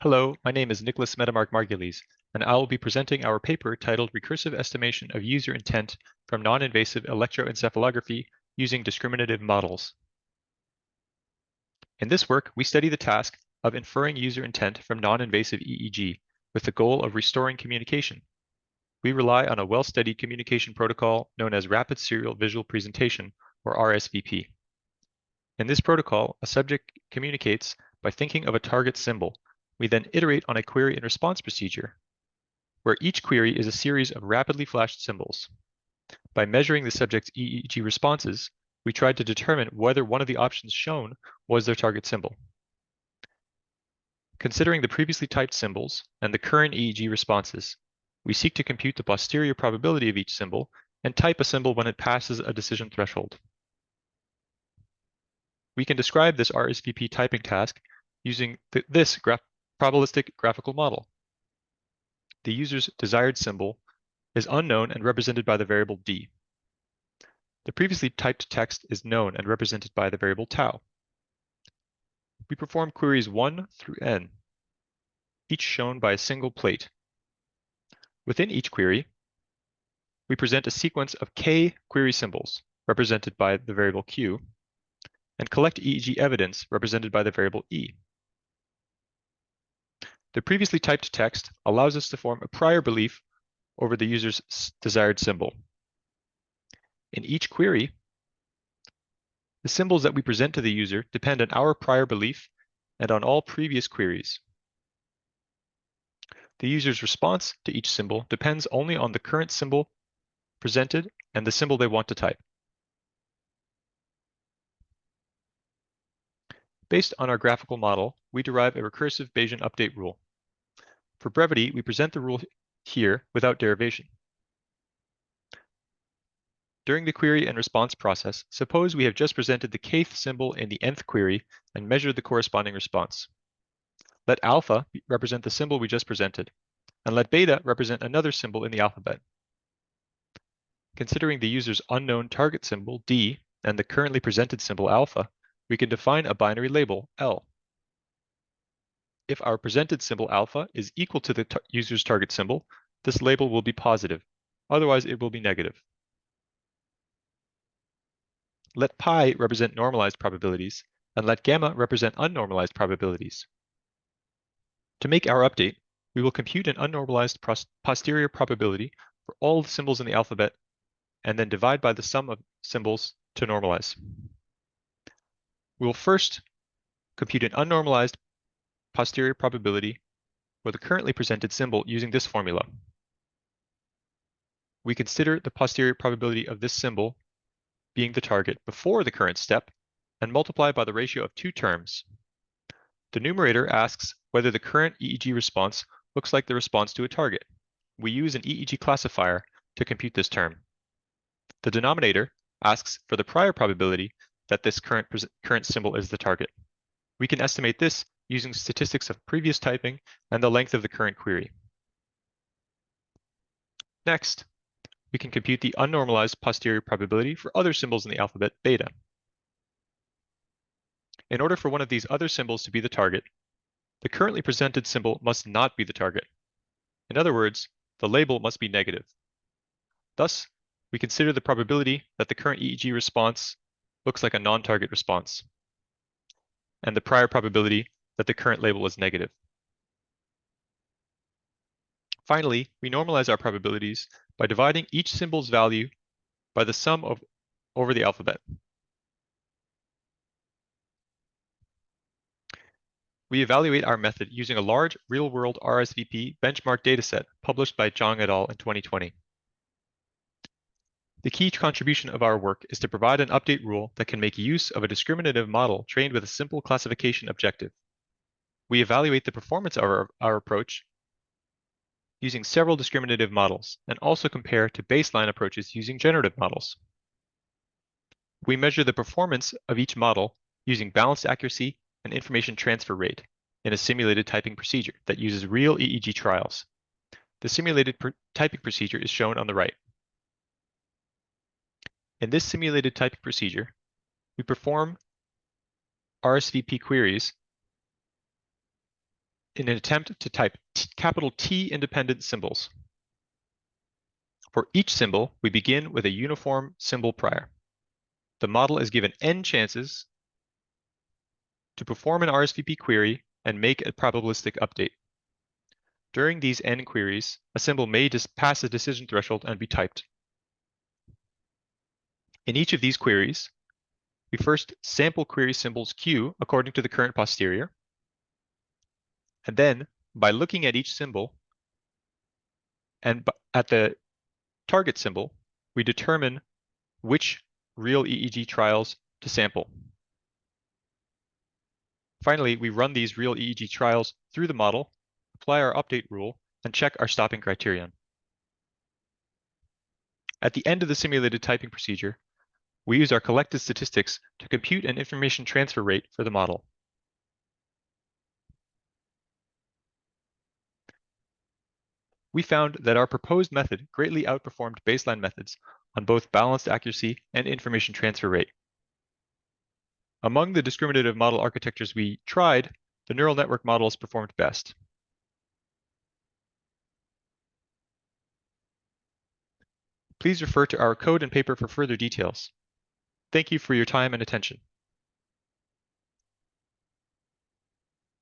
Hello, my name is Smedemark-Margulies, and I will be presenting our paper titled Recursive Estimation of User Intent from Non-Invasive Electroencephalography Using Discriminative Models. In this work, we study the task of inferring user intent from non-invasive EEG with the goal of restoring communication. We rely on a well-studied communication protocol known as Rapid Serial Visual Presentation, or RSVP. In this protocol, a subject communicates by thinking of a target symbol. We then iterate on a query and response procedure, where each query is a series of rapidly flashed symbols. By measuring the subject's EEG responses, we tried to determine whether one of the options shown was their target symbol. Considering the previously typed symbols and the current EEG responses, we seek to compute the posterior probability of each symbol and type a symbol when it passes a decision threshold. We can describe this RSVP typing task using this probabilistic graphical model. The user's desired symbol is unknown and represented by the variable d. The previously typed text is known and represented by the variable tau. We perform queries 1 through n, each shown by a single plate. Within each query, we present a sequence of k query symbols, represented by the variable q, and collect EEG evidence, represented by the variable e. The previously typed text allows us to form a prior belief over the user's desired symbol. In each query, the symbols that we present to the user depend on our prior belief and on all previous queries. The user's response to each symbol depends only on the current symbol presented and the symbol they want to type. Based on our graphical model, we derive a recursive Bayesian update rule. For brevity, we present the rule here without derivation. During the query and response process, suppose we have just presented the kth symbol in the nth query and measured the corresponding response. Let alpha represent the symbol we just presented, and let beta represent another symbol in the alphabet. Considering the user's unknown target symbol, d, and the currently presented symbol alpha, we can define a binary label, L. If our presented symbol alpha is equal to the user's target symbol, this label will be positive. Otherwise, it will be negative. Let pi represent normalized probabilities, and let gamma represent unnormalized probabilities. To make our update, we will compute an unnormalized posterior probability for all the symbols in the alphabet, and then divide by the sum of symbols to normalize. We will first compute an unnormalized posterior probability for the currently presented symbol using this formula. We consider the posterior probability of this symbol being the target before the current step and multiply by the ratio of two terms. The numerator asks whether the current EEG response looks like the response to a target. We use an EEG classifier to compute this term. The denominator asks for the prior probability that this current symbol is the target. We can estimate this using statistics of previous typing and the length of the current query. Next, we can compute the unnormalized posterior probability for other symbols in the alphabet, beta. In order for one of these other symbols to be the target, the currently presented symbol must not be the target. In other words, the label must be negative. Thus, we consider the probability that the current EEG response looks like a non-target response, and the prior probability that the current label is negative. Finally, we normalize our probabilities by dividing each symbol's value by the sum over the alphabet. We evaluate our method using a large real-world RSVP benchmark dataset published by Zhang et al. In 2020. The key contribution of our work is to provide an update rule that can make use of a discriminative model trained with a simple classification objective. We evaluate the performance of our approach using several discriminative models and also compare to baseline approaches using generative models. We measure the performance of each model using balanced accuracy and information transfer rate in a simulated typing procedure that uses real EEG trials. The simulated typing procedure is shown on the right. In this simulated typing procedure, we perform RSVP queries in an attempt to type capital T independent symbols. For each symbol, we begin with a uniform symbol prior. The model is given n chances to perform an RSVP query and make a probabilistic update. During these n queries, a symbol may pass a decision threshold and be typed. In each of these queries, we first sample query symbols Q according to the current posterior, and then by looking at each symbol and at the target symbol, we determine which real EEG trials to sample. Finally, we run these real EEG trials through the model, apply our update rule, and check our stopping criterion. At the end of the simulated typing procedure, we use our collected statistics to compute an information transfer rate for the model. We found that our proposed method greatly outperformed baseline methods on both balanced accuracy and information transfer rate. Among the discriminative model architectures we tried, the neural network models performed best. Please refer to our code and paper for further details. Thank you for your time and attention.